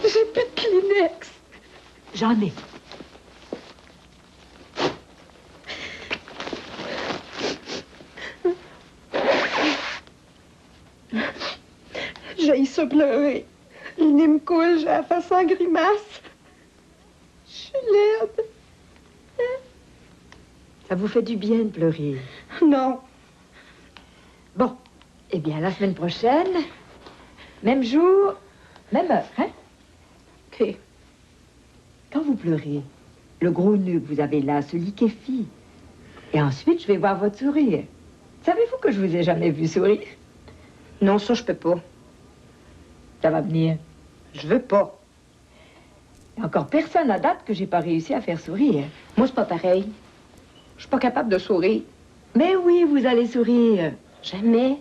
J'ai plus de Kleenex. J'en ai. J'ai ça pleurer. Le nez me coule, j'ai la face en grimace. Je suis laide. Ça vous fait du bien de pleurer? Non. Bon, eh bien, la semaine prochaine, même jour, même heure, hein? OK. Quand vous pleurez, le gros nœud que vous avez là se liquéfie. Et ensuite, je vais voir votre sourire. Savez-vous que je vous ai jamais vu sourire? Non, ça, je peux pas. Ça va venir. Je veux pas. Il n'y a encore personne à date que j'ai pas réussi à faire sourire. Moi, c'est pas pareil. Je suis pas capable de sourire. Mais oui, vous allez sourire. Jamais.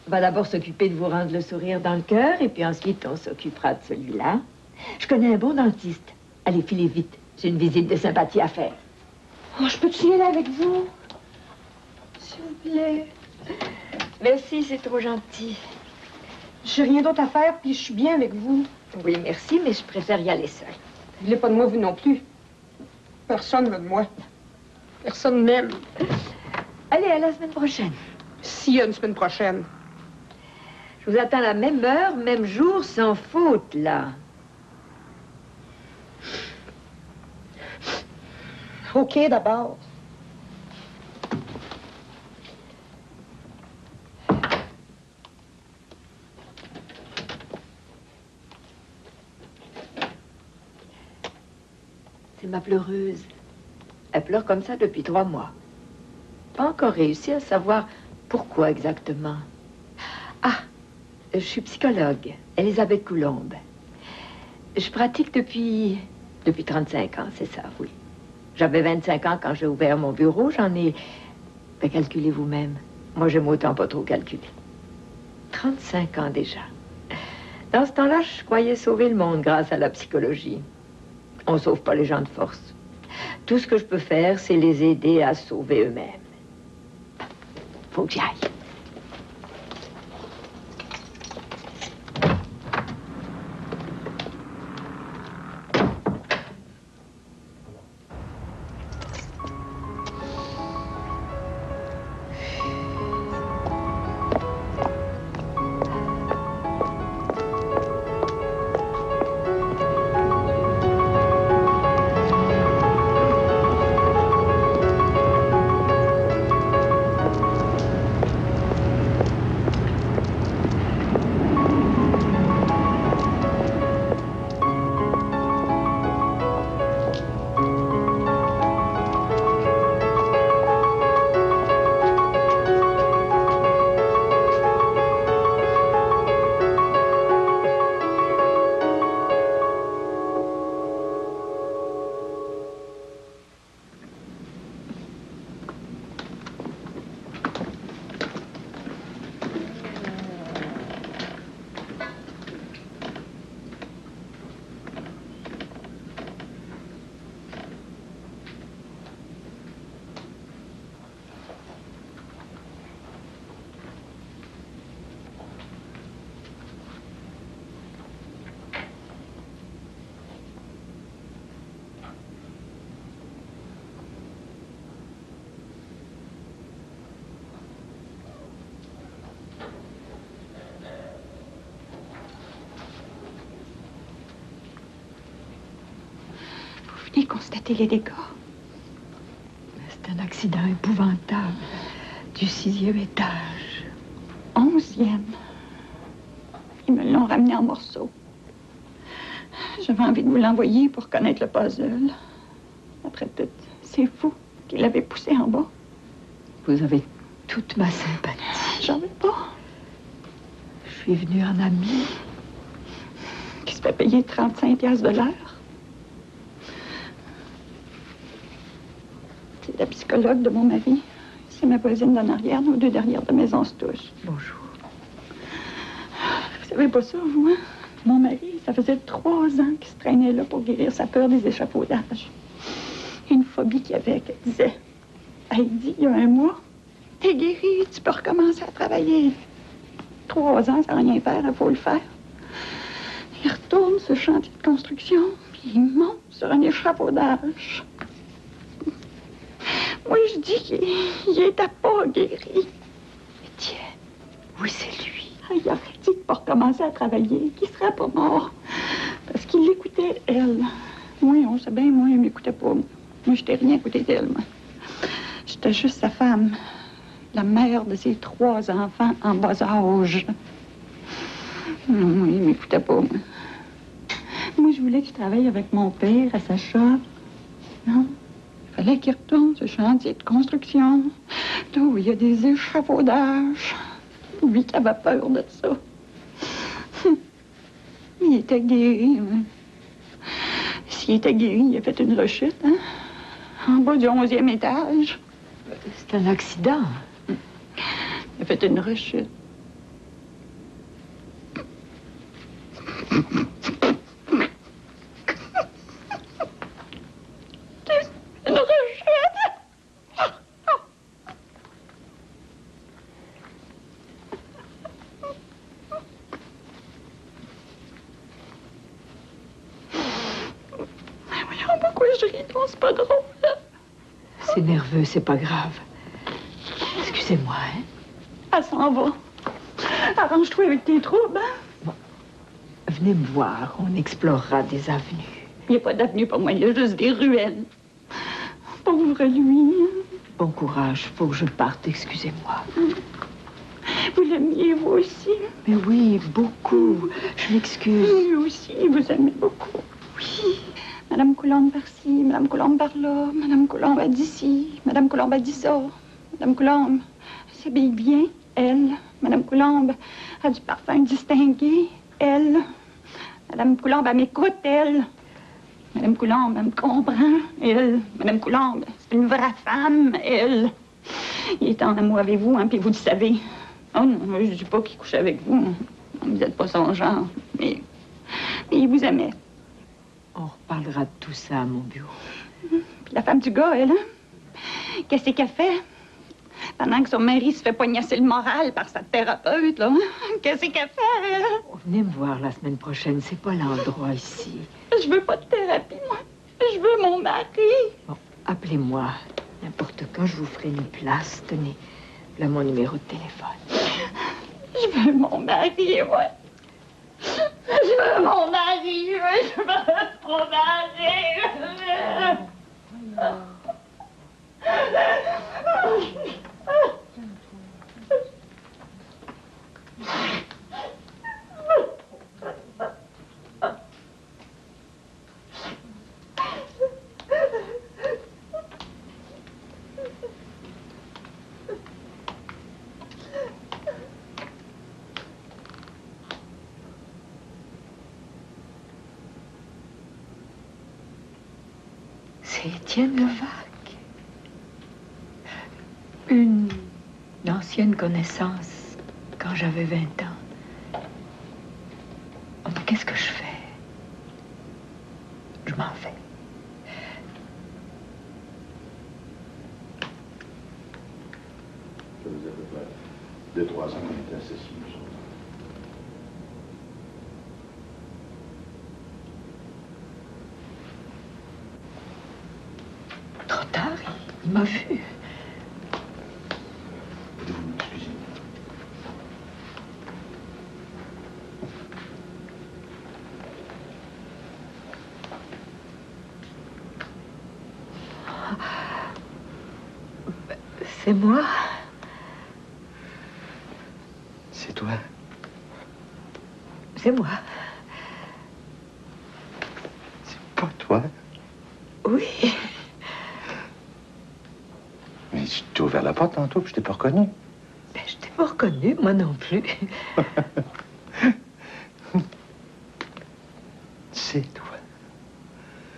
On va d'abord s'occuper de vous rendre le sourire dans le cœur, et puis ensuite, on s'occupera de celui-là. Je connais un bon dentiste. Allez, filez vite. J'ai une visite de sympathie à faire. Oh, je peux-tu y aller avec vous? S'il vous plaît. Merci, c'est trop gentil. J'ai rien d'autre à faire, puis je suis bien avec vous. Oui, merci, mais je préfère y aller seule. Vous voulez pas de moi, vous non plus. Personne veut de moi. Personne m'aime. Allez, à la semaine prochaine. S'il y a une semaine prochaine. Je vous attends à la même heure, même jour, sans faute, là. OK, d'abord. C'est ma pleureuse. Elle pleure comme ça depuis 3 mois. Pas encore réussi à savoir pourquoi exactement. Ah, je suis psychologue, Elisabeth Coulombe. Je pratique depuis 35 ans, c'est ça, oui. J'avais 25 ans quand j'ai ouvert mon bureau, j'en ai... Ben, calculez vous-même. Moi, j'aime autant pas trop calculer. 35 ans déjà. Dans ce temps-là, je croyais sauver le monde grâce à la psychologie. On sauve pas les gens de force. Tout ce que je peux faire, c'est les aider à se sauver eux-mêmes. Faut que j'y aille. Constater les dégâts. C'est un accident épouvantable du 6e étage. 11e. Ils me l'ont ramené en morceaux. J'avais envie de vous l'envoyer pour connaître le puzzle. Après tout, c'est vous qui l'avez poussé en bas. Vous avez toute ma sympathie. J'en veux pas. Je suis venue en amie. Qui se fait payer 35 $ de l'heure. C'est la psychologue de mon mari. C'est ma voisine d'en arrière. Nos 2 derrière de maison se touchent. Bonjour. Vous savez pas ça, vous, hein? Mon mari, ça faisait 3 ans qu'il se traînait là pour guérir sa peur des échafaudages. Une phobie qu'il avait, qu'elle disait. Elle dit, il y a 1 mois, t'es guéri, tu peux recommencer à travailler. 3 ans sans rien faire, il faut le faire. Il retourne sur le chantier de construction, puis il monte sur un échafaudage. Moi, je dis qu'il était pas guéri. Étienne, oui, c'est lui. Ah, il aurait dit de pas recommencer à travailler, qu'il serait pas mort. Parce qu'il l'écoutait, elle. Oui, on sait bien, moi, il m'écoutait pas. Moi, je t'ai rien écouté d'elle, moi. J'étais juste sa femme. La mère de ses 3 enfants en bas âge. Non, il m'écoutait pas, moi. Moi, je voulais qu'il travaille avec mon père à sa shop. Non, il fallait qu'il retourne sur le chantier de construction. Là où il y a des échafaudages. Lui qui avait peur de ça. Il était guéri, hein. S'il était guéri, il a fait une rechute, hein? En bas du 11e étage. C'est un accident. Il a fait une rechute. Une rechute! Voyons pourquoi je ris, donc c'est pas drôle. C'est nerveux, c'est pas grave. Excusez-moi, hein? Elle s'en va. Arrange-toi avec tes troubles, hein? Bon. Venez me voir, on explorera des avenues. Il n'y a pas d'avenue pour moi, il y a juste des ruelles. Pauvre lui. Bon courage, faut que je parte, excusez-moi. Vous l'aimiez, vous aussi? Mais oui, beaucoup. Je m'excuse. Lui aussi, vous aimez beaucoup. Oui. Madame Coulombe par-ci, Madame Coulombe par-là, Madame Coulombe a dit ci, Madame Coulombe a dit ça. Madame Coulombe s'habille bien, elle. Madame Coulombe a du parfum distingué, elle. Madame Coulombe, elle m'écoute, elle. Madame Coulombe, elle me comprend, elle. Madame Coulombe, c'est une vraie femme, elle. Il est en amour avec vous, hein, puis vous le savez. Oh non, je dis pas qu'il couche avec vous. Vous n'êtes pas son genre, mais il vous aimait. On reparlera de tout ça à mon bureau. Puis la femme du gars, elle, hein? Qu'est-ce qu'elle fait? Pendant que son mari se fait poignasser le moral par sa thérapeute, là. Qu'est-ce qu'elle fait, elle? Venez me voir la semaine prochaine, c'est pas l'endroit ici. Je veux pas de thérapie, moi. Je veux mon mari. Bon, appelez-moi. N'importe quand, je vous ferai une place. Tenez, là mon numéro de téléphone. Je veux mon mari, ouais. Je veux mon mari, je veux mon mari. C'est Étienne Levaque. Une ancienne connaissance quand j'avais 20 ans. Oh, mais qu'est-ce que je fais? Je m'en vais. Ça faisait à peu près 2-3 ans qu'on était associés, nous autres. Trop tard, il m'a vu. Pouvez-vous m'excuser? C'est moi. C'est toi? C'est moi. C'est pas toi? Oui. Mais je t'ai ouvert la porte tantôt, puis je t'ai pas reconnu. Ben, je t'ai pas reconnu, moi non plus. C'est toi.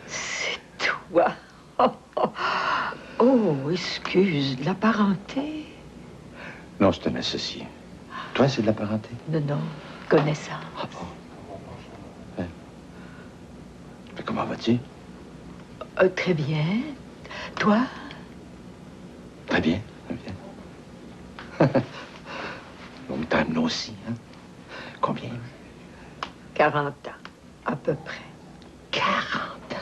C'est toi. Oh, oh. Oh, excuse, de la parenté. Non, c'est un associé. Toi, c'est de la parenté? Non, non, connaissance. Ah bon? Mais comment vas-tu? Très bien. Toi? Très bien, très bien. Long time no see, hein? Combien? 40 ans, à peu près. 40 ans.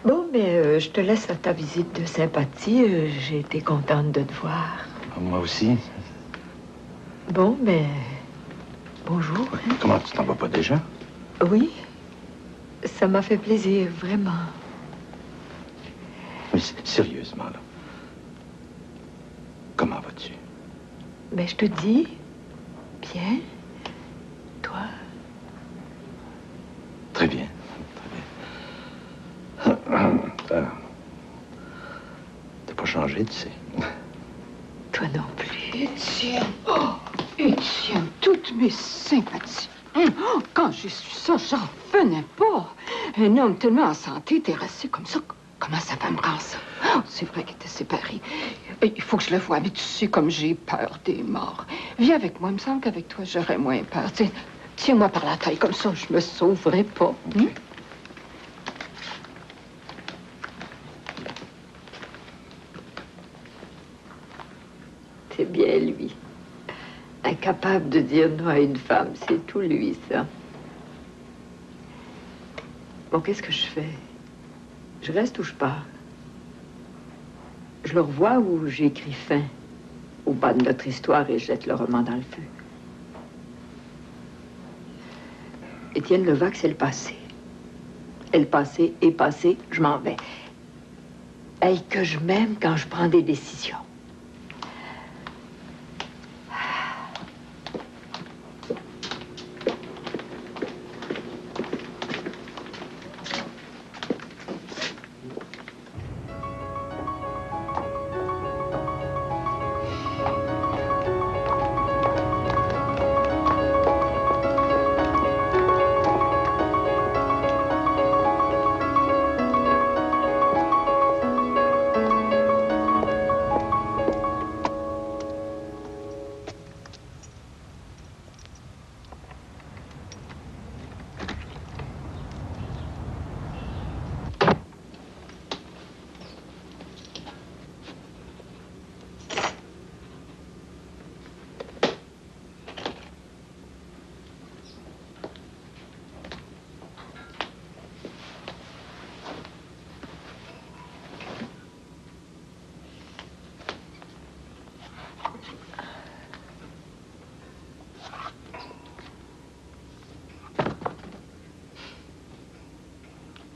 Bon, mais je te laisse à ta visite de sympathie. J'ai été contente de te voir. Moi aussi. Bon, mais... Bonjour. Comment, tu t'en vas pas déjà? Oui, ça m'a fait plaisir, vraiment. Mais sérieusement, là. Comment vas-tu? Mais je te dis, bien. Toi? Très bien. Très bien. T'as pas changé, tu sais. Toi non plus. Étienne, oh, Étienne, toutes mes sympathies. Oh, quand j'ai su ça, j'en revenais pas. Un homme tellement en santé, terrassé comme ça, comment sa femme prend ça? Oh, c'est vrai qu'ils étaient séparés. Il faut que je le voie, mais tu sais comme j'ai peur des morts. Viens avec moi, il me semble qu'avec toi, j'aurais moins peur. Tiens-moi par la taille, comme ça, je me sauverai pas. Okay. C'est bien lui. Incapable de dire non à une femme, c'est tout lui, ça. Bon, qu'est-ce que je fais? Je reste ou je pars? Je le revois ou j'écris fin au bas de notre histoire et je jette le roman dans le feu? Étienne Levaque, c'est le passé. Et le passé est passé, je m'en vais. Hey, que je m'aime quand je prends des décisions.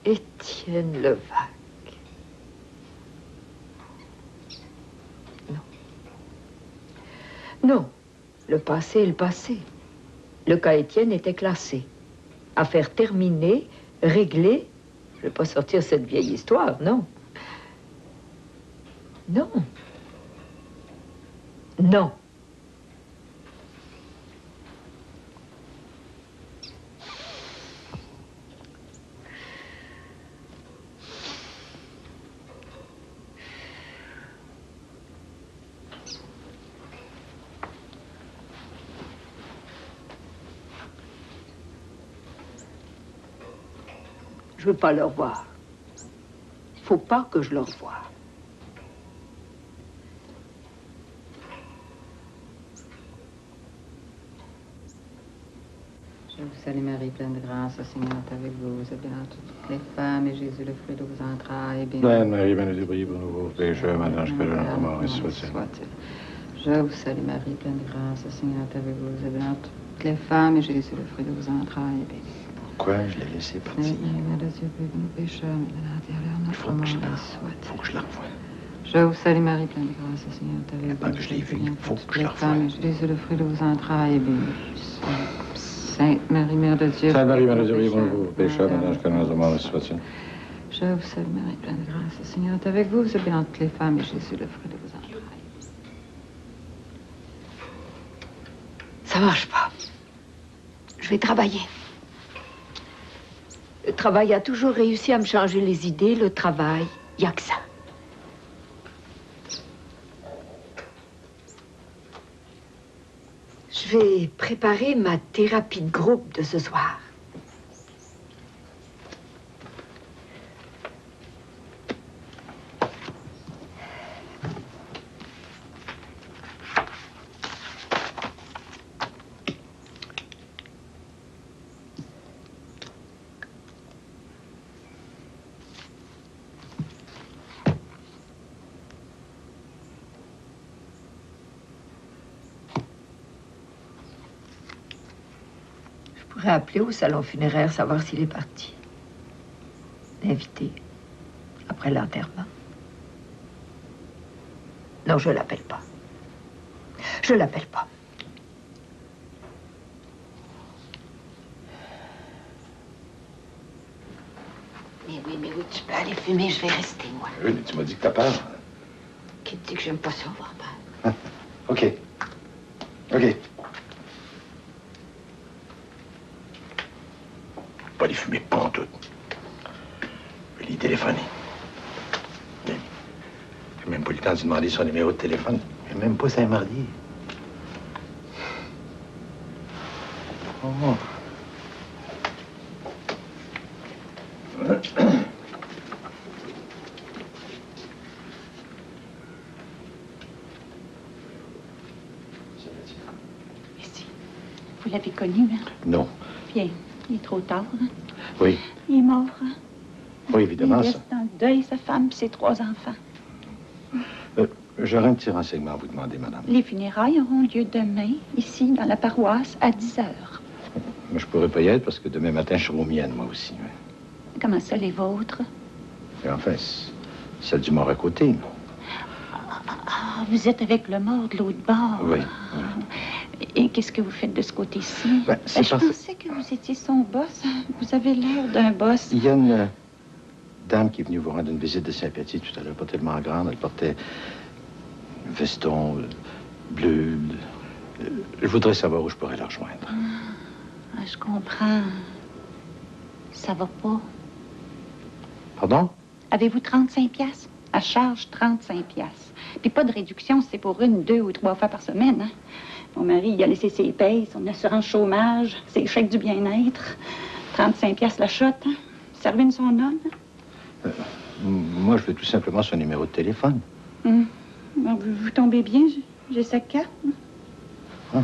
Étienne Levaque. Non. Non. Le passé est le passé. Le cas Étienne était classé. Affaire terminée, réglée. Je ne vais pas sortir cette vieille histoire, non. Non. Non. Je veux pas le revoir. Faut pas que je le revoie. Je vous salue Marie, pleine de grâce, le Seigneur est avec vous. Vous êtes bénie entre toutes les femmes, et Jésus, le fruit de vos entrailles, est béni. Sainte Marie, bénie du bris pour nous pauvres pécheurs, maintenant jusqu'à l'heure de notre mort, et soit-il. Je vous salue Marie, pleine de grâce, le Seigneur est avec vous. Vous êtes bénie entre toutes les femmes, et Jésus, le fruit de vos entrailles, est béni. Pourquoi je l'ai laissé partir? Sainte Marie, Mère de Dieu, priez pour nous pécheurs, maintenant et à l'heure de notre mort, soit-il. Faut que je la revoie. Je vous salue Marie, pleine de grâce, le Seigneur est avec vous. Pendant que je l'ai vue, il faut que je la les femmes, revoie. et Jésus, le fruit de vos entrailles, est béni. Sainte Marie, Mère de Dieu. Sainte Marie, Mère de Dieu, priez pour nous pauvres pécheurs, maintenant jusqu'à l'heure de notre mort, et soit-il. Je vous salue Marie, pleine de grâce, le Seigneur est avec vous. Vous êtes bénie entre toutes les femmes, et Jésus, le fruit de vos entrailles. Ça marche pas. Je vais travailler. Le travail a toujours réussi à me changer les idées. Le travail, il n'y a que ça. Je vais préparer ma thérapie de groupe de ce soir. pourrais appeler au salon funéraire, savoir s'il est parti. L'inviter. Après l'enterrement. Non, je l'appelle pas. Je l'appelle pas. Mais oui, tu peux aller fumer, je vais rester, moi. Oui, mais tu m'as dit que t'as peur. Qui te dit que j'aime pas ça, avoir peur? OK. OK. Pas les fumer, pas en tout. Je vais les téléphoner. J'ai même pas eu le temps de demander son numéro de téléphone. J'ai même pas Saint-Mardi. Oh. Ici. Vous l'avez connu, hein? Non. Bien, il est trop tard, hein? Oui. Il est mort, hein? Oui, évidemment, il ça. reste dans le deuil, sa femme et ses 3 enfants. J'aurais un petit renseignement à vous demander, madame. Les funérailles auront lieu demain, ici, dans la paroisse, à 10 heures. Mais je pourrais pas y être parce que demain matin, je serai aux miennes, moi aussi. Oui. Comment ça, les vôtres? Et enfin, celle du mort à côté, non? Ah, vous êtes avec le mort de l'autre bord. Oui. Et qu'est-ce que vous faites de ce côté-ci? C'est je parce... pensais que vous étiez son boss. Vous avez l'air d'un boss. Il y a une dame qui est venue vous rendre une visite de sympathie tout à l'heure, pas tellement grande. Elle portait un veston bleu. Je voudrais savoir où je pourrais la rejoindre. Je comprends. Ça va pas. Pardon? Avez-vous 35 piastres? À charge, 35 piastres. Puis pas de réduction, c'est pour 1, 2 ou 3 fois par semaine, hein? Mon mari, il a laissé ses payes, son assurance chômage, ses chèques du bien-être. 35 piastres la shot, hein? Ça ruine son homme, hein? Moi, je veux tout simplement son numéro de téléphone. Vous tombez bien, j'ai sa carte. Ah.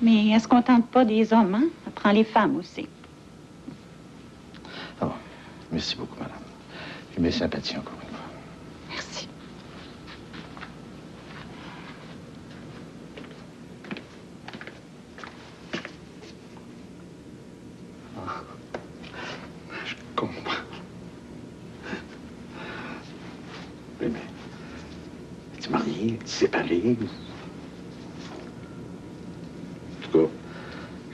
Mais elle se contente pas des hommes, hein? Elle prend les femmes aussi. Ah bon. Merci beaucoup, madame. J'ai mes sympathies encore une fois. Merci. Je comprends. Oui, mais... Es-tu marié? Es-tu séparé? En tout cas,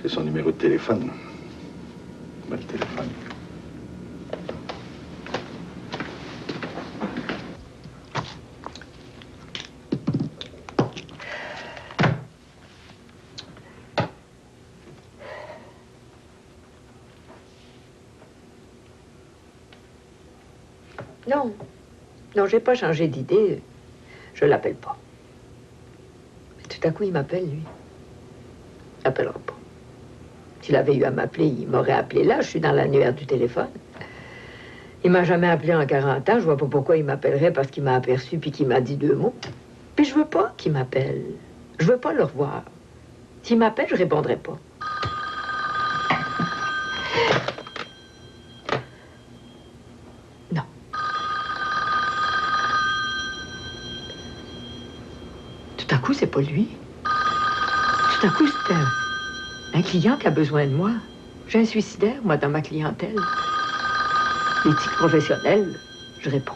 j'ai son numéro de téléphone. Le téléphone. Non. Non, j'ai pas changé d'idée. Je l'appelle pas. Mais tout à coup, il m'appelle, lui. Il m'appellera pas. S'il avait eu à m'appeler, il m'aurait appelé là. Je suis dans l'annuaire du téléphone. Il m'a jamais appelé en 40 ans. Je vois pas pourquoi il m'appellerait parce qu'il m'a aperçu puis qu'il m'a dit 2 mots. Puis je veux pas qu'il m'appelle. Je veux pas le revoir. S'il m'appelle, je répondrai pas. Non. Tout à coup, c'est pas lui. Tout à coup, c'est un client qui a besoin de moi. J'ai un suicidaire, moi, dans ma clientèle. L'éthique professionnelle, je réponds.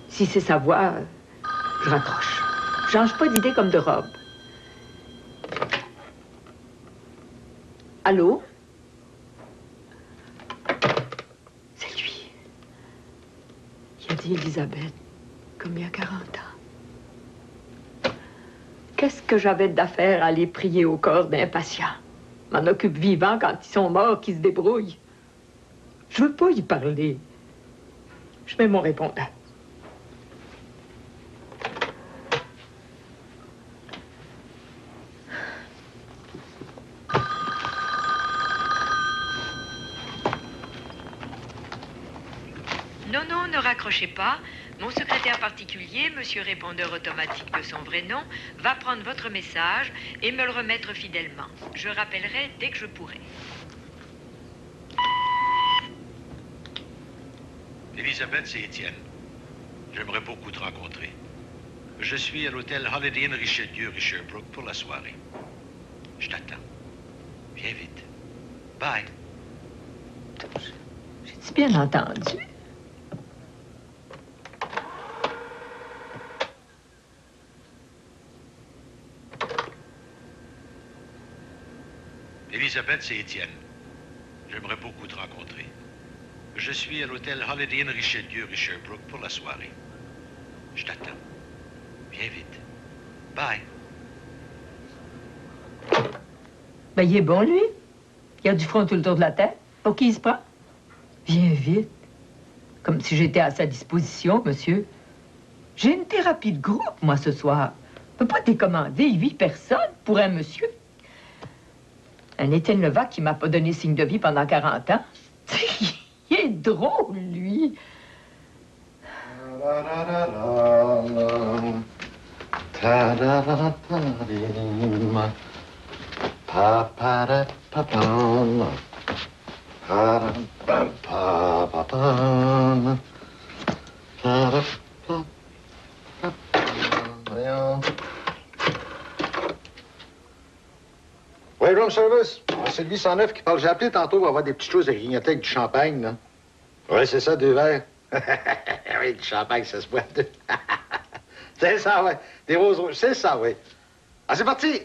Si c'est sa voix, je raccroche. Je change pas d'idée comme de robe. Allô? C'est lui. Il a dit Elisabeth, comme il y a 40 ans. Qu'est-ce que j'avais d'affaire à aller prier au corps d'impatients? M'en occupe vivant quand ils sont morts, qu'ils se débrouillent. Je veux pas y parler. Je mets mon répondant. Non, ne raccrochez pas. Mon secrétaire particulier, monsieur répondeur automatique de son vrai nom, va prendre votre message et me le remettre fidèlement. Je rappellerai dès que je pourrai. Elisabeth, c'est Étienne. J'aimerais beaucoup te rencontrer. Je suis à l'hôtel Holiday Inn Richelieu, Sherbrooke, pour la soirée. Je t'attends. Viens vite. Bye. J'ai-tu bien entendu? Elisabeth, c'est Étienne. J'aimerais beaucoup te rencontrer. Je suis à l'hôtel Holiday Inn Richelieu, Sherbrooke, pour la soirée. Je t'attends. Viens vite. Bye. Ben, il est bon, lui. Il a du front tout le tour de la tête. Pour qui il se prend? Viens vite. Comme si j'étais à sa disposition, monsieur. J'ai une thérapie de groupe, moi, ce soir. Je peux pas décommander 8 personnes pour un monsieur. Un Étienne Levac qui m'a pas donné signe de vie pendant 40 ans. Il est drôle, lui. Oui, room service. C'est le 809 qui parle. J'ai appelé tantôt pour avoir des petites choses à grignoter avec du champagne, là. Oui, c'est ça, 2 verres. Oui, du champagne, ça se boit deux. C'est ça, oui. Des roses rouges, c'est ça, oui. Ah, c'est parti.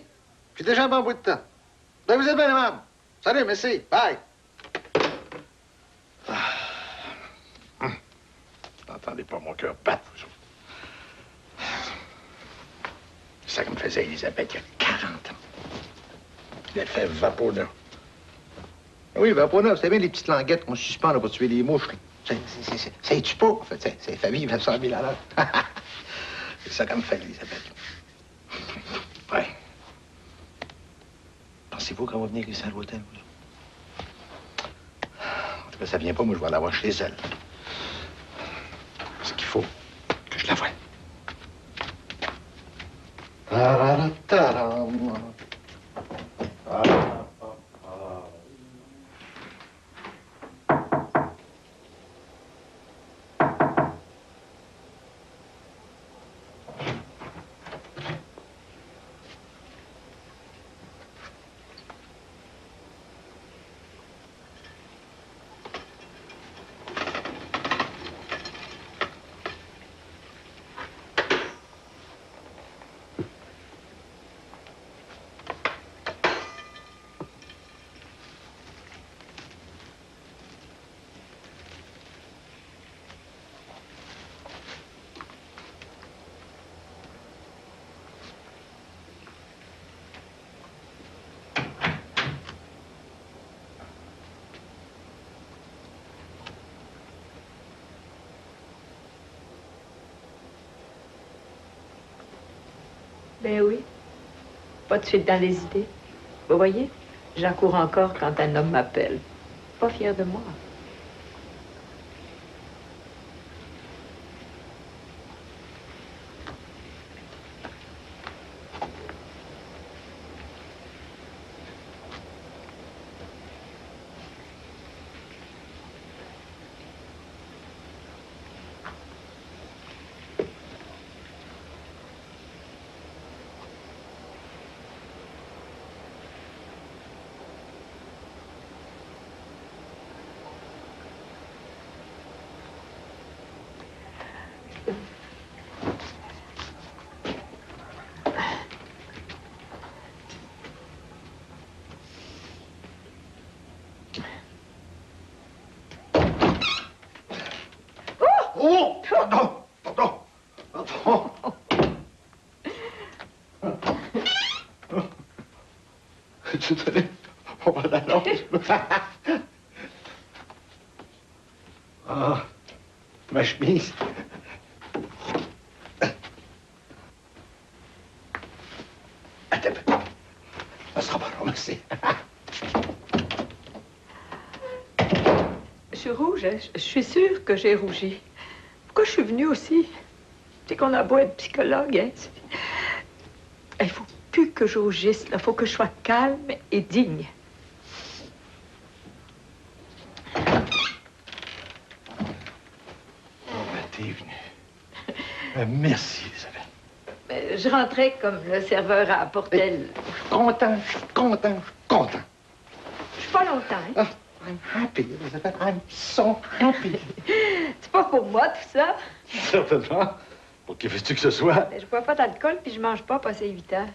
J'ai déjà un bon bout de temps. Ben, vous êtes bien aimable. Salut, merci. Bye. N'entendez pas mon cœur battre, vous autres. C'est ça que me faisait Elisabeth il y a 40 ans. Elle fait Vaponeuf. Oui, Vaponeuf, c'était bien les petites languettes qu'on suspend là, pour tuer les mouches. Ça tue pas, en fait. C'est famille 900 000 à l'heure. C'est ça qu'elle me fait, Elisabeth. Ouais. Pensez-vous qu'on va venir ici à l'hôtel? En tout cas, ça vient pas, moi, je vais l'avoir chez elle. Ce qu'il faut que je la voie. Ben oui. Pas de suite dans les idées. Vous voyez, j'accours encore quand un homme m'appelle. Pas fier de moi. Oh! Pardon! Pardon! Pardon! Désolé. On va la longe. Ah, ma chemise. Attends. Ça sera pas long, merci. Je suis rouge, hein? Je suis sûre que j'ai rougi. Pourquoi je suis venue aussi? C'est qu'on a beau être psychologue, hein? Il faut plus que je rougisse, il faut que je sois calme et digne. Oh, ben, t'es venue. Merci, Elisabeth. Je rentrais comme le serveur à Portel. Content, je suis content, je suis content. longtemps, hein? Ah, I'm happy, Elizabeth. I'm so happy. C'est pas pour moi, tout ça. Certainement. Pour qui veux-tu que ce soit? Mais je bois pas d'alcool, puis je mange pas passé 8 heures.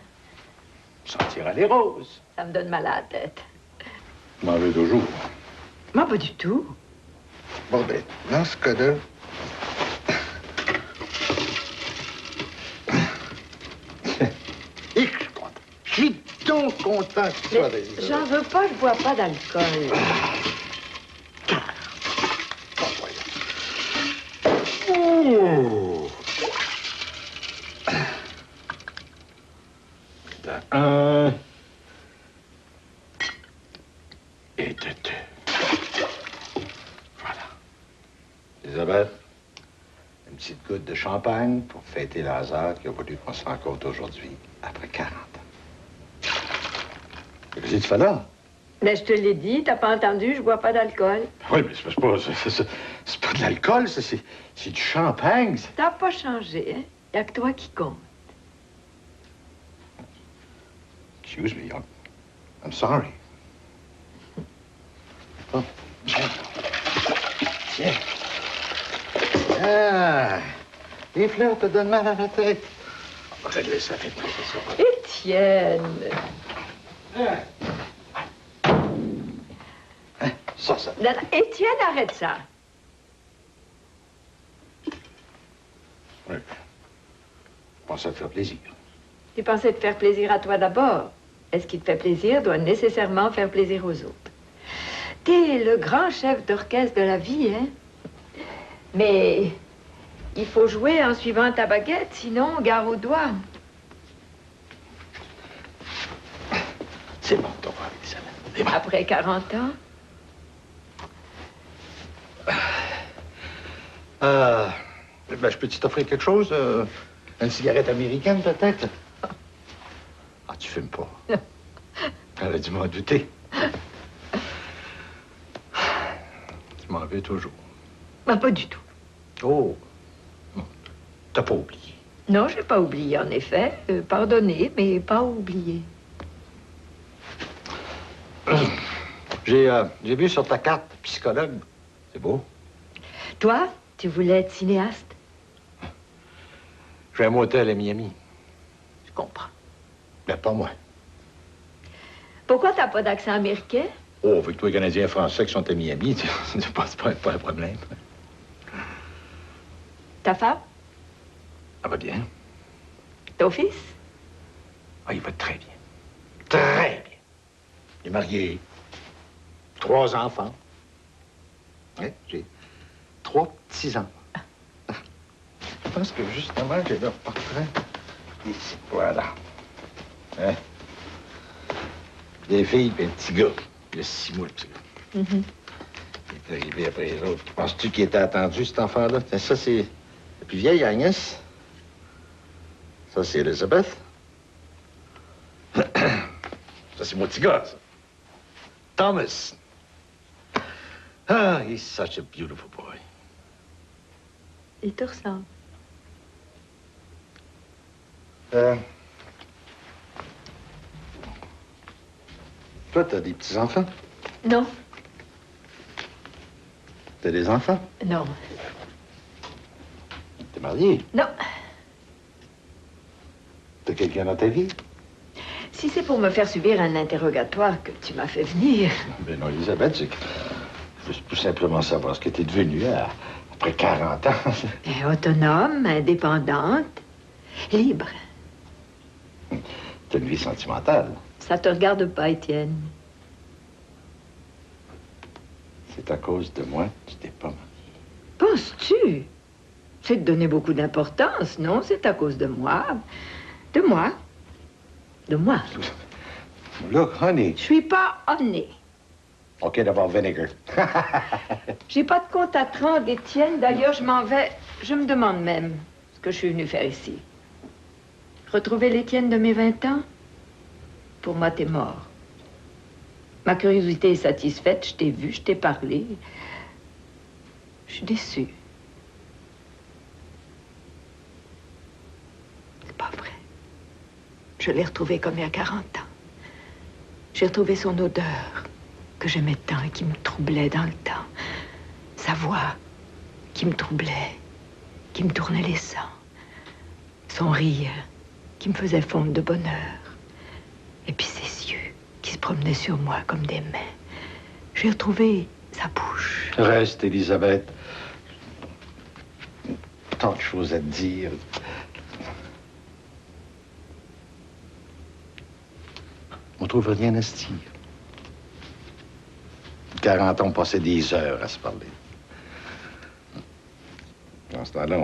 Sentira les roses. Ça me donne mal à la tête. Tu m'en veux toujours. Moi, pas du tout. Bon, ben, dans ce cas-là... Et que je suis content. Je suis donc content que tu sois Mais des... j'en veux pas, je bois pas d'alcool. Oh! De un... Et de deux. Voilà. Isabelle, une petite goutte de champagne pour fêter le hasard qui a voulu qu'on se rencontre aujourd'hui, après 40 ans. Qu'est-ce que tu fais là? Mais je te l'ai dit, t'as pas entendu, je bois pas d'alcool. Oui, mais c'est pas de l'alcool, c'est du champagne. T'as pas changé, hein? Y a que toi qui compte. Excuse me, I'm sorry. Oh, tiens. Tiens. Ah, les fleurs te donnent mal à la tête. On va régler ça vite, c'est ça. Étienne! Ça. Non, non, Étienne, arrête ça. Oui. Je pensais te faire plaisir. Tu pensais te faire plaisir à toi d'abord. Est-ce qui te fait plaisir doit nécessairement faire plaisir aux autres. T'es le grand chef d'orchestre de la vie, hein? Mais il faut jouer en suivant ta baguette, sinon, gare aux doigts. C'est bon, ton roi, Elisabeth. C'est bon. Après 40 ans? Ben, je peux-tu t'offrir quelque chose? Une cigarette américaine, peut-être? Ah, tu fumes pas. Elle a dû m'en douter. Tu m'en veux toujours. Ben, pas du tout. Oh! Bon, t'as pas oublié. Non, j'ai pas oublié, en effet. Pardonné, mais pas oublié. J'ai vu sur ta carte psychologue. C'est beau. Toi, tu voulais être cinéaste? J'ai un motel à Miami. Je comprends. Mais pas moi. Pourquoi t'as pas d'accent américain? Oh, avec toi, les Canadiens français qui sont à Miami, c'est pas un problème. Ta femme? Ça va bien. Ton fils? Ah, il va très bien. Très bien. Il est marié. 3 enfants. Oui, j'ai 3 petits-enfants. Je pense que justement, j'ai leur portrait ici. Voilà. Hein? Des filles et un petit gars. Il y a 6 mois, le petit gars. Il est arrivé après les autres. Penses-tu qu'il était attendu, cet enfant-là? Tiens, ça, c'est la plus vieille, Agnès. Ça, c'est Elizabeth. Ça, c'est mon petit gars, ça. Thomas. Ah, he's such a beautiful boy. Il te ressemble. Toi, t'as des petits-enfants? Non. T'as des enfants? Non. T'es marié? Non. T'as quelqu'un dans ta vie? Si c'est pour me faire subir un interrogatoire que tu m'as fait venir. Ben non, Elisabeth, c'est que je veux tout simplement savoir ce que t'es devenue après 40 ans. Autonome, indépendante, libre. T'as une vie sentimentale. Ça te regarde pas, Étienne. C'est à cause de moi que tu t'es pas marié. Penses-tu? C'est te donner beaucoup d'importance, non? C'est à cause de moi. De moi. De moi. Look, honey. Je suis pas honnête. OK, d'abord, vinegar. J'ai pas de compte à te rendre, Étienne. D'ailleurs, je m'en vais. Je me demande même ce que je suis venue faire ici. Retrouver l'Étienne de mes 20 ans? Pour moi, t'es mort. Ma curiosité est satisfaite. Je t'ai vu, je t'ai parlé. Je suis déçue. C'est pas vrai. Je l'ai retrouvé comme il y a 40 ans. J'ai retrouvé son odeur, que j'aimais tant et qui me troublait dans le temps. Sa voix qui me troublait, qui me tournait les sangs. Son rire qui me faisait fondre de bonheur. Et puis ses yeux qui se promenaient sur moi comme des mains. J'ai retrouvé sa bouche. Reste, Elisabeth. Tant de choses à te dire. On trouve rien à se dire. 40 ans, on passait des heures à se parler. Dans ce temps-là,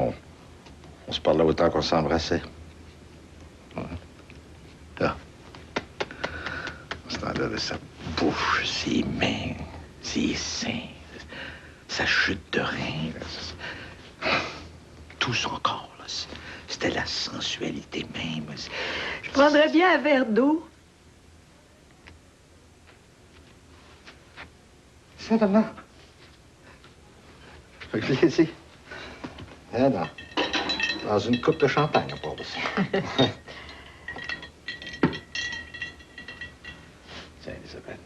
on se parlait autant qu'on s'embrassait. Ouais. Là. Dans ce temps-là, là, sa bouche, ses mains, ses seins, sa chute de rein. Là, tout son corps, là, c'était la sensualité même. Je prendrais bien un verre d'eau. C'est maman. Fait que laissez. Dans une coupe de champagne, on parle ça. Tiens, Elisabeth.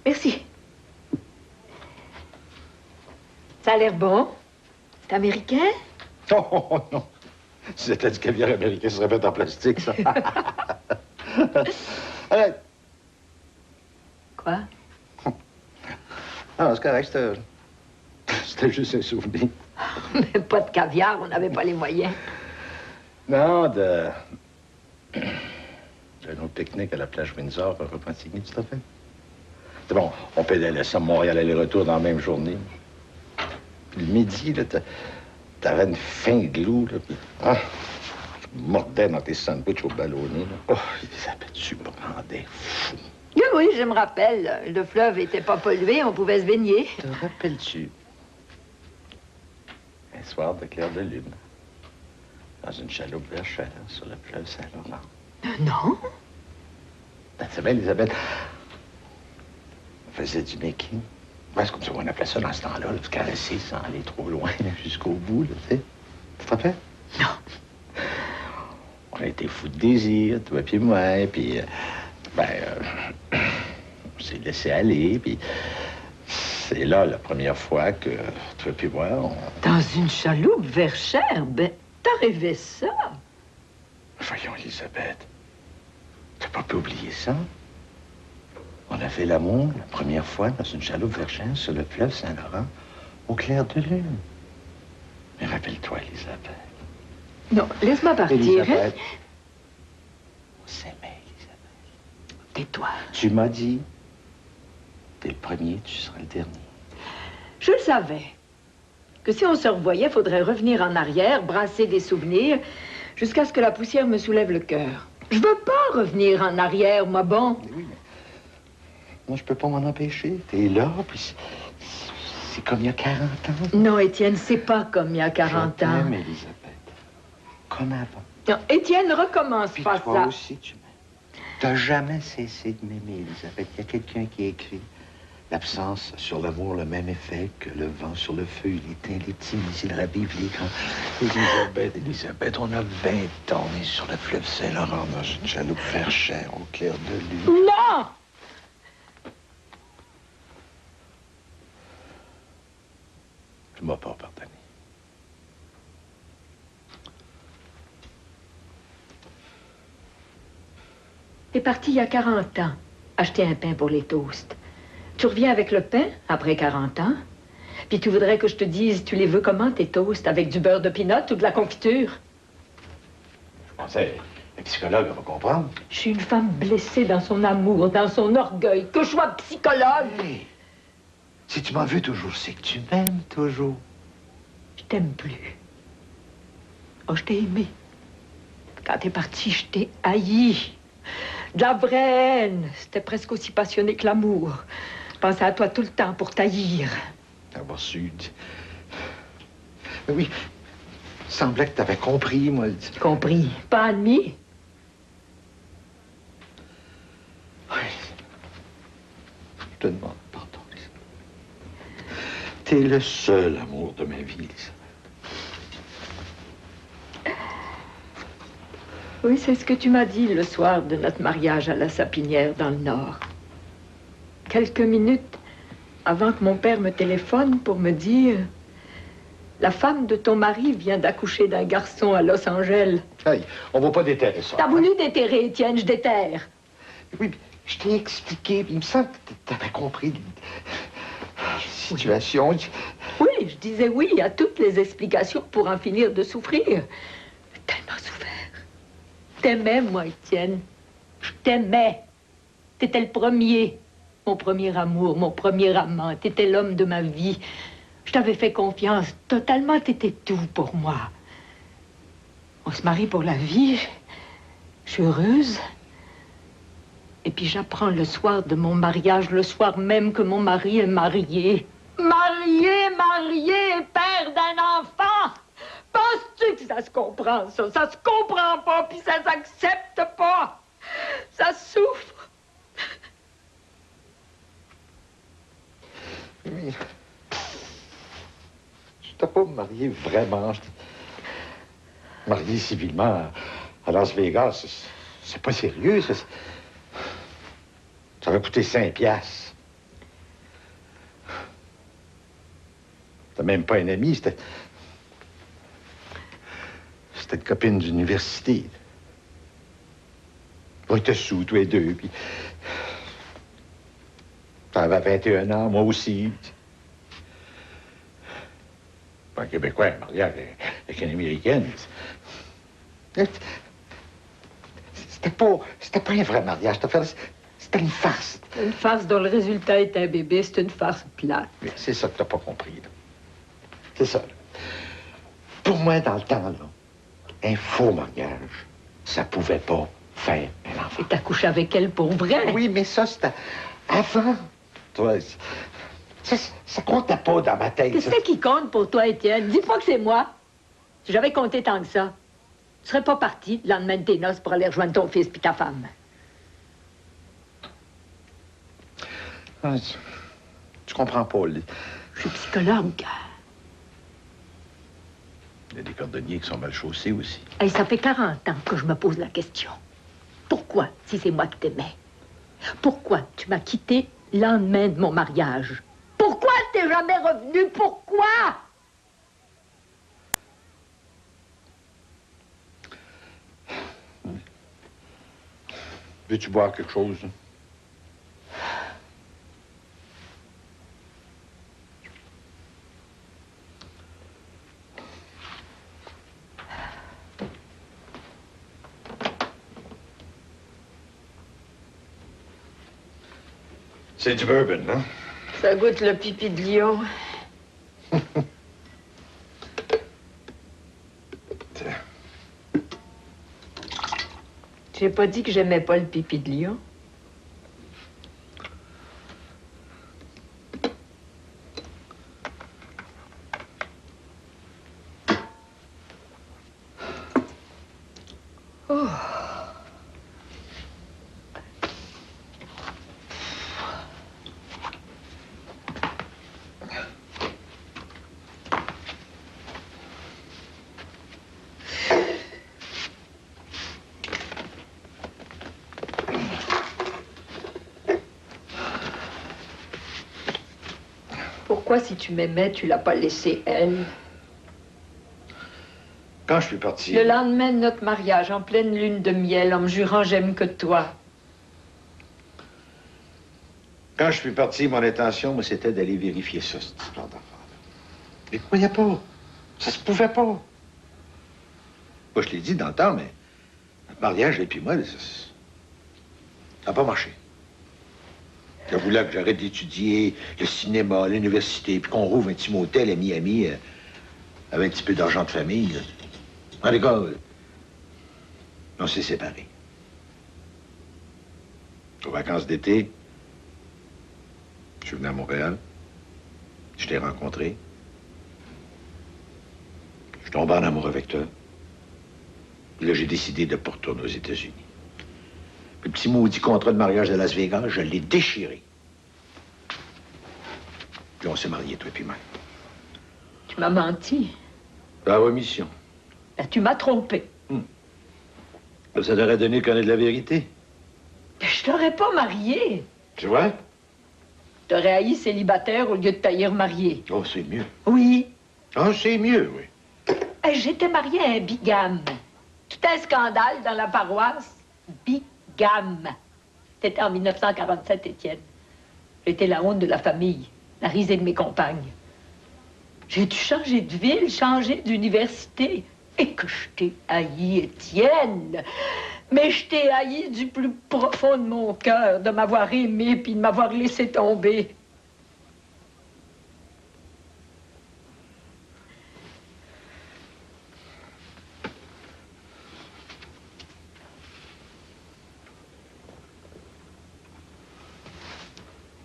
Merci. Ça a l'air bon. C'est américain? Oh, non. Si c'était du caviar américain, ce serait fait en plastique, ça. Allez. Quoi? Non, c'est correct, c'était juste un souvenir. Mais pas de caviar, on n'avait pas les moyens. Non, d'un autre pique-nique à la plage Windsor, à Repentigny, tu te rappelles? C'est bon, on pédalait ça, Montréal aller-retour dans la même journée. Puis le midi, là, t'avais une faim de loup, là, puis... Ah, tu mordais dans tes sandwichs au ballonné, là. Oh, Elisabeth, tu me rendais fou. Oui, je me rappelle. Le fleuve était pas pollué, on pouvait se baigner. Te rappelles-tu? Un soir de clair de lune, dans une chaloupe Verchères, sur le fleuve Saint-Laurent. Non. Tu sais bien, Elisabeth, on faisait du making. Parce qu'on appelait ça dans ce temps-là, du caresser sans aller trop loin, jusqu'au bout, là, tu sais. Tu te rappelles? Non. On a été fous de désir, toi puis moi, puis... on s'est laissé aller, puis c'est là la première fois que toi puis moi, on... Dans une chaloupe Verchères? Ben, t'as rêvé ça? Voyons, Elisabeth, t'as pas pu oublier ça? On a fait l'amour la première fois dans une chaloupe Verchères sur le fleuve Saint-Laurent, au clair de lune. Mais rappelle-toi, Elisabeth. Non, laisse-moi partir. Elisabeth, on s'aimait, Elisabeth. Tais-toi. Tu m'as dit, t'es le premier, tu seras le dernier. Je le savais. Que si on se revoyait, il faudrait revenir en arrière, brasser des souvenirs, jusqu'à ce que la poussière me soulève le cœur. Je veux pas revenir en arrière, moi, bon. Mais oui, mais... Moi, je peux pas m'en empêcher. T'es là, puis c'est comme il y a 40 ans. Non, Étienne, c'est pas comme il y a 40 ans. Je t'aime, Elisabeth. Comme avant. Non, Étienne, recommence Puis pas toi ça. aussi, tu m'aimes. T'as jamais cessé de m'aimer, Elisabeth. Il y a quelqu'un qui a écrit l'absence sur l'amour le même effet que le vent sur le feu. Il éteint les petits, mais il ravive les grands. Elisabeth, on a 20 ans. On est sur le fleuve Saint-Laurent dans une chaloupe Verchères au clair de lune. Non! Tu m'as pas pardonné. T'es parti il y a 40 ans, acheter un pain pour les toasts. Tu reviens avec le pain, après 40 ans, puis tu voudrais que je te dise, tu les veux comment, tes toasts, avec du beurre de pinot ou de la confiture? Je pensais, le psychologue va comprendre. Je suis une femme blessée dans son amour, dans son orgueil. Que je sois psychologue! Hey, si tu m'en veux toujours, c'est que tu m'aimes toujours. Je t'aime plus. Oh, je t'ai aimé. Quand t'es parti, je t'ai haï. De la vraie haine. C'était presque aussi passionné que l'amour. Je pensais à toi tout le temps pour t'haïr. Avoir su... Mais oui, il semblait que t'avais compris, moi. Compris. Pas admis. Oui. Je te demande pardon, Elisabeth. T'es le seul amour de ma vie, Elisabeth. Oui, c'est ce que tu m'as dit le soir de notre mariage à la Sapinière dans le Nord. Quelques minutes avant que mon père me téléphone pour me dire « La femme de ton mari vient d'accoucher d'un garçon à Los Angeles. » Hey, on va pas déterrer ça. T'as voulu déterrer, Étienne, je déterre. Oui, je t'ai expliqué, puis il me semble que t'avais compris la situation. Oui, je disais oui à toutes les explications pour en finir de souffrir. J'ai tellement souffert. T'aimais, moi, Étienne. Je t'aimais. T'étais le premier. Mon premier amour, mon premier amant. T'étais l'homme de ma vie. Je t'avais fait confiance. Totalement, t'étais tout pour moi. On se marie pour la vie. Je suis heureuse. Et puis j'apprends le soir de mon mariage, le soir même que mon mari est marié. Marié, père d'un enfant! Penses-tu que ça se comprend, ça? Ça se comprend pas, puis ça s'accepte pas. Ça souffre. Mais... Je t'ai pas marié vraiment. Je t'ai marié civilement à Las Vegas. C'est pas sérieux, ça. Ça va coûter 5 piastres. T'as même pas un ami, c'était une copine d'université. On était sous, tous les deux, puis... T'avais 21 ans, moi aussi. Pas un Québécois, un mariage avec une Américaine. C'était pas un vrai mariage. C'était une farce. Une farce dont le résultat est un bébé, c'est une farce plate. Mais c'est ça que t'as pas compris, là. C'est ça, là. Pour moi, dans le temps, là, un faux mariage, ça pouvait pas faire un enfant. Et t'as couché avec elle pour vrai? Oui, mais ça, c'était avant. Toi, ça comptait pas dans ma tête. Qu'est-ce qui compte pour toi, Étienne? Dis pas que c'est moi. Si j'avais compté tant que ça, tu serais pas parti le lendemain de tes noces pour aller rejoindre ton fils puis ta femme. Ah, tu comprends pas, Lily. Je suis psychologue. Il y a des cordonniers qui sont mal chaussés aussi. Et ça fait 40 ans que je me pose la question. Pourquoi, si c'est moi qui t'aimais? Pourquoi tu m'as quitté le lendemain de mon mariage? Pourquoi t'es jamais revenu? Pourquoi? Veux-tu boire quelque chose? Hein? C'est du bourbon, hein? Ça goûte le pipi de lion. J'ai pas dit que j'aimais pas le pipi de lion. Oh. Pourquoi, si tu m'aimais, tu l'as pas laissée, elle? Quand je suis parti... Le lendemain de notre mariage, en pleine lune de miel, en me jurant j'aime que toi. Quand je suis parti, mon intention, moi, c'était d'aller vérifier ça, cette histoire d'affaires. Mais je croyais pas. Ça se pouvait pas. Moi, je l'ai dit dans le temps, mais notre mariage, et puis moi, ça n'a pas marché. Je voulais que j'arrête d'étudier le cinéma, l'université, puis qu'on rouvre un petit motel à Miami avec un petit peu d'argent de famille. Là. En tout cas, on s'est séparés. Aux vacances d'été, je suis venu à Montréal. Je t'ai rencontré. Je suis tombé en amour avec toi. Puis là, j'ai décidé de ne pas retourner aux États-Unis. Puis le petit maudit contrat de mariage de Las Vegas, je l'ai déchiré. Puis on s'est mariés, toi et puis moi. Tu m'as menti. Par omission. Tu m'as trompé. Là, Ça t'aurait donné connaître la vérité. Je t'aurais pas marié. Tu vois? T'aurais haï célibataire au lieu de t'haïr marié. Oh, c'est mieux. Oui. Oh, c'est mieux, oui. J'étais mariée à un bigame. Tout un scandale dans la paroisse. Bigame. C'était en 1947, Étienne. J'étais la honte de la famille, la risée de mes compagnes. J'ai dû changer de ville, changer d'université. Et que je t'ai haï, Étienne. Mais je t'ai haï du plus profond de mon cœur, de m'avoir aimé puis de m'avoir laissé tomber.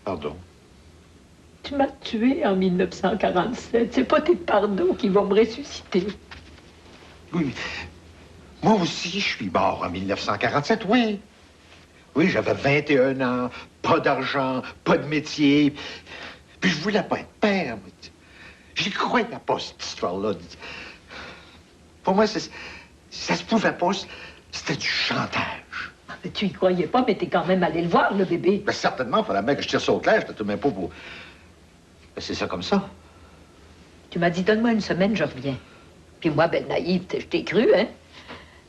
Pardon. Tu m'as tué en 1947. C'est pas tes pardons qui vont me ressusciter. Oui, mais moi aussi, je suis mort en 1947, oui. Oui, j'avais 21 ans, pas d'argent, pas de métier. Puis je voulais pas être père. J'y croyais pas, cette histoire-là. Pour moi, ça se pouvait pas. C'était du chantage. Mais tu y croyais pas, mais t'es quand même allé le voir, le bébé. Ben, certainement, il fallait bien que je tire ça au clair. J'étais tout même pas pour... Ben, c'est ça comme ça. Tu m'as dit, donne-moi une semaine, je reviens. Puis moi, belle naïve, je t'ai cru, hein?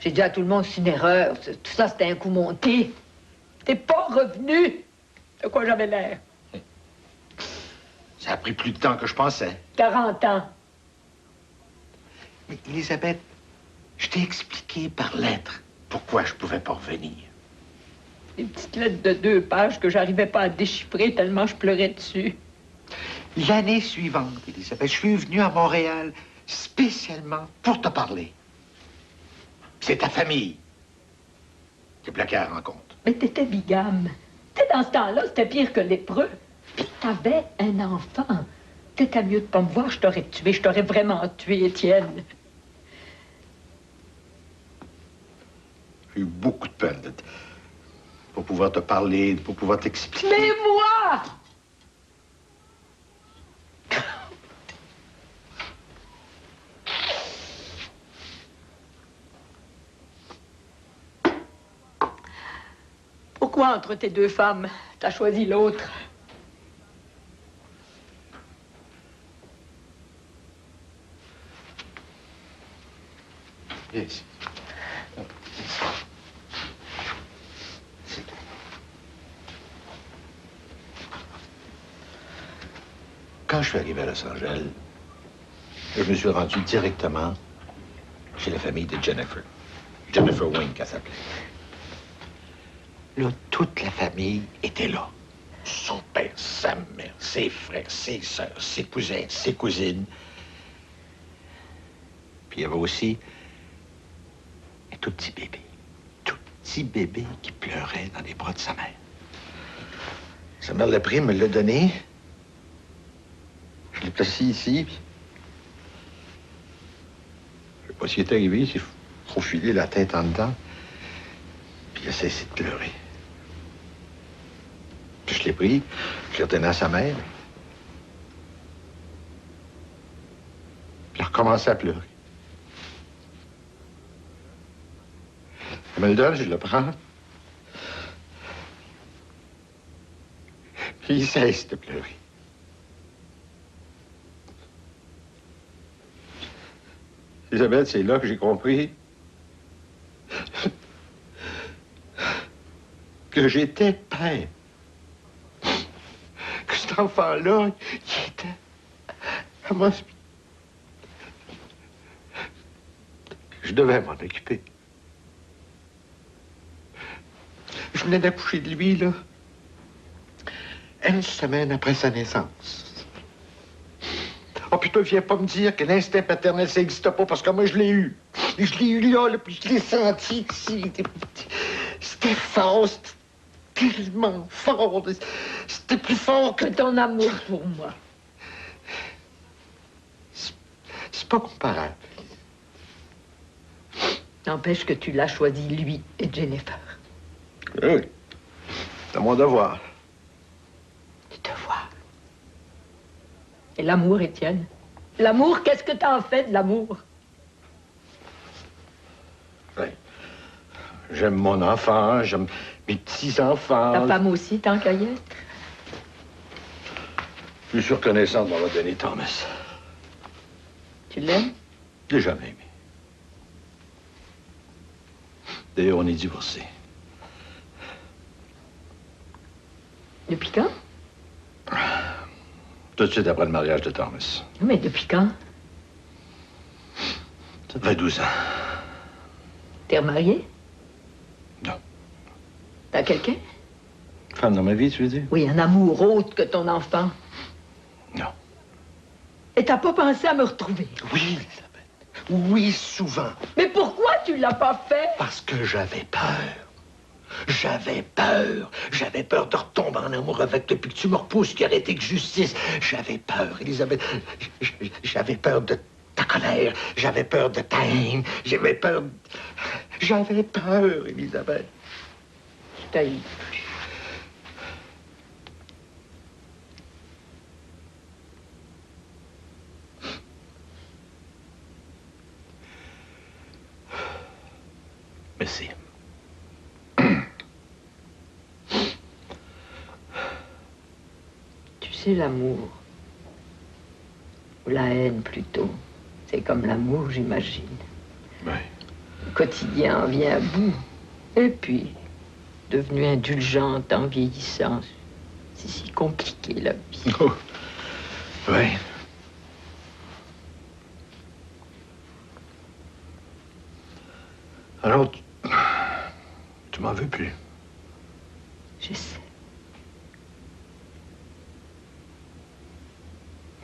J'ai dit à tout le monde, c'est une erreur. Tout ça, c'était un coup monté. T'es pas revenu. De quoi j'avais l'air? Ça a pris plus de temps que je pensais. 40 ans. Mais, Elisabeth, je t'ai expliqué par lettre pourquoi je pouvais pas revenir. Des petites lettres de 2 pages que j'arrivais pas à déchiffrer tellement je pleurais dessus. L'année suivante, Elisabeth, je suis venu à Montréal spécialement pour te parler. C'est ta famille qui est bloquée à la rencontre. Mais t'étais bigame. T'sais, dans ce temps-là, c'était pire que lépreux. Puis t'avais un enfant. T'étais mieux de pas me voir, je t'aurais tué. Je t'aurais vraiment tué, Étienne. J'ai eu beaucoup de peine pour pouvoir te parler, pour pouvoir t'expliquer. Mais moi! Pourquoi, entre tes 2 femmes, t'as choisi l'autre? Yes. Quand je suis arrivé à Los Angeles, je me suis rendu directement chez la famille de Jennifer. Jennifer Wing, qu'elle s'appelait. Là, toute la famille était là. Son père, sa mère, ses frères, ses sœurs, ses cousins, ses cousines. Puis il y avait aussi un tout petit bébé. Tout petit bébé qui pleurait dans les bras de sa mère. Sa mère l'a pris, me l'a donné. Je l'ai placé ici. Puis... je sais pas s'il est arrivé, il s'est faufilé la tête en dedans. Puis il a cessé de pleurer. Puis je l'ai pris, je l'ai retenu à sa mère. Puis il a recommencé à pleurer. Elle me le donne, je le prends. Puis il cesse de pleurer. Isabelle, c'est là que j'ai compris que j'étais père. Que cet enfant-là, il était à moi. Je devais m'en occuper. Je venais d'accoucher de lui, là, 1 semaine après sa naissance. Oh, puis toi, viens pas me dire que l'instinct paternel, ça n'existe pas, parce que moi, je l'ai eu. Et je l'ai eu là, puis je l'ai senti ici. C'était fort, c'était tellement fort. C'était plus fort que ton amour pour moi. C'est pas comparable. N'empêche que tu l'as choisi, lui et Jennifer. Oui, c'est mon devoir. Du devoir. Et l'amour, Étienne? L'amour, qu'est-ce que t'en fais de l'amour? Oui. J'aime mon enfant, j'aime mes petits-enfants. Ta femme aussi, tant qu'à y être? Je suis reconnaissant de m'avoir donné Thomas. Tu l'aimes? Je l'ai jamais aimé. D'ailleurs, on est divorcés. Depuis quand? Tout de suite après le mariage de Thomas. Mais depuis quand? Ça fait 12 ans. T'es remarié? Non. T'as quelqu'un? Femme dans ma vie, tu veux dire? Oui, un amour autre que ton enfant. Non. Et t'as pas pensé à me retrouver? Oui, Elisabeth. Oui, souvent. Mais pourquoi tu l'as pas fait? Parce que j'avais peur. J'avais peur. J'avais peur de retomber en amour avec toi, puis que tu me repousses, qu'il y aurait été que justice. J'avais peur, Elisabeth. J'avais peur de ta colère. J'avais peur de ta haine. J'avais peur... J'avais peur, Elisabeth. Je t'haïs plus. Merci. Tu sais, l'amour, ou la haine plutôt, c'est comme l'amour, j'imagine. Oui. Le quotidien en vient à bout. Et puis, devenue indulgente en vieillissant, c'est si compliqué, la vie. Oh. Oui. Alors, tu m'en veux plus? Je sais.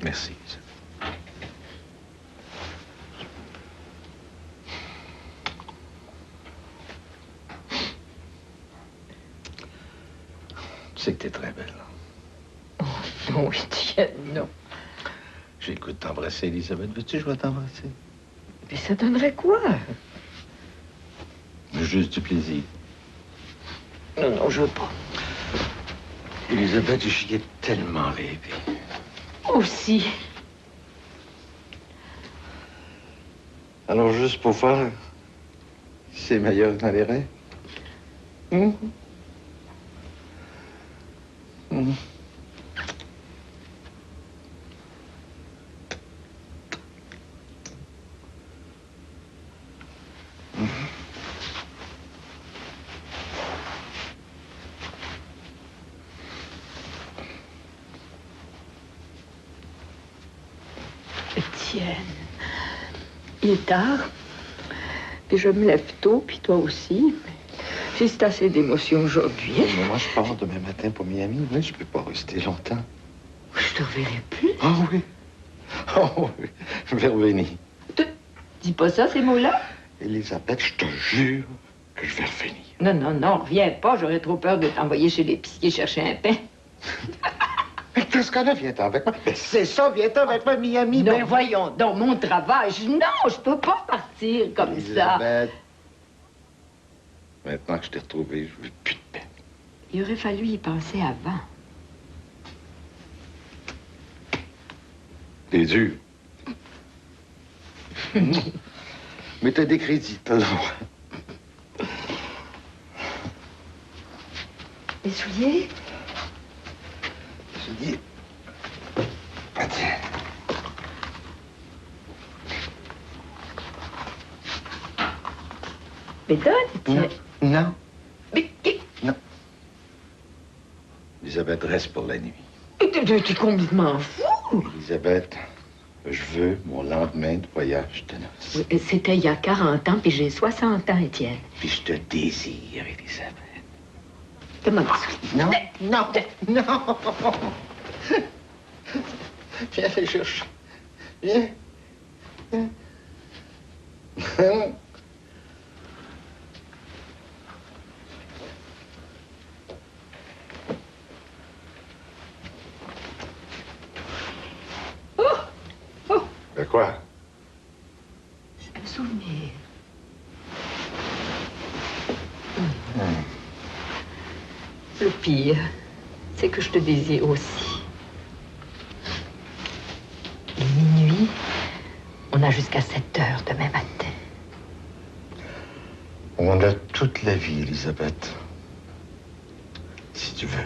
Merci. Tu sais que t'es très belle. Oh non, Étienne, non. J'ai le goût de t'embrasser, Elisabeth. Veux-tu que je vais t'embrasser? Mais ça donnerait quoi? Juste du plaisir. Non, non, je veux pas. Elisabeth, j'y ai tellement rêvé. Aussi. Alors, juste pour voir, c'est meilleur dans les rêves? Étienne, il est tard. Puis je me lève tôt, puis toi aussi. J'ai assez d'émotions aujourd'hui. Mais moi, je pars demain matin pour Miami. Oui, je peux pas rester longtemps. Je te reverrai plus. Ah oui. Oh oui. Je vais revenir. Dis pas ça, ces mots-là. Elisabeth, je te jure que je vais revenir. Non, non, non, reviens pas. J'aurais trop peur de t'envoyer chez l'épicier chercher un pain. Mais qu'est-ce qu'on a? Viens-t'en avec moi. Mais c'est ça, viens-t'en avec moi, Miami. Non, voyons, dans mon travail. Non, je peux pas partir comme Elisabeth, ça. maintenant que je t'ai retrouvé, je veux plus de paix. Il aurait fallu y penser avant. T'es dur. Mais t'as des crédits, t'as le droit. Les souliers? Je dis... Ah, tiens. Mais donne, tiens. Non. Mais Non. Elisabeth, reste pour la nuit. t'es complètement fou. Elisabeth, je veux mon lendemain de voyage de noces. Oui, c'était il y a 40 ans, puis j'ai 60 ans, Étienne. Puis je te désire, Elisabeth. Comment Non, non, non. Viens, fais chercher. Viens. Viens. De quoi? Un souvenir. Le pire, c'est que je te désire aussi. Et minuit, on a jusqu'à 7 heures demain matin. On a toute la vie, Elisabeth. Si tu veux.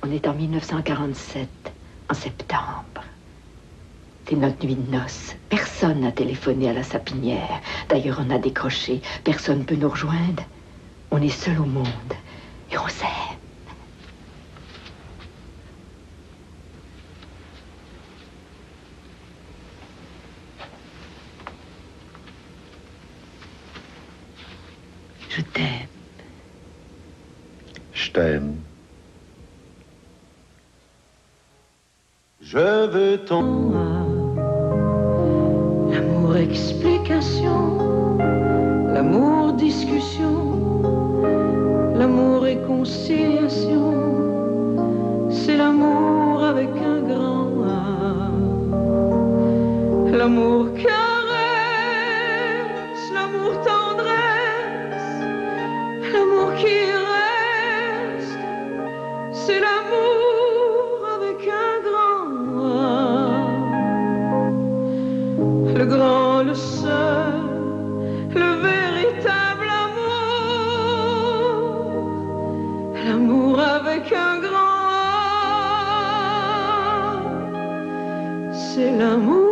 On est en 1947, en septembre. C'est notre nuit de noces. Personne n'a téléphoné à la Sapinière. D'ailleurs, on a décroché. Personne ne peut nous rejoindre. On est seul au monde. Et on s'aime. Je t'aime. Je t'aime. Je veux ton l'amour explication, l'amour discussion, l'amour réconciliation, c'est l'amour avec un grand A. L'amour caresse, l'amour tendresse, l'amour qui reste, c'est l'amour avec un grand A. Le grand, le seul, le véritable amour, l'amour avec un grand A, c'est l'amour.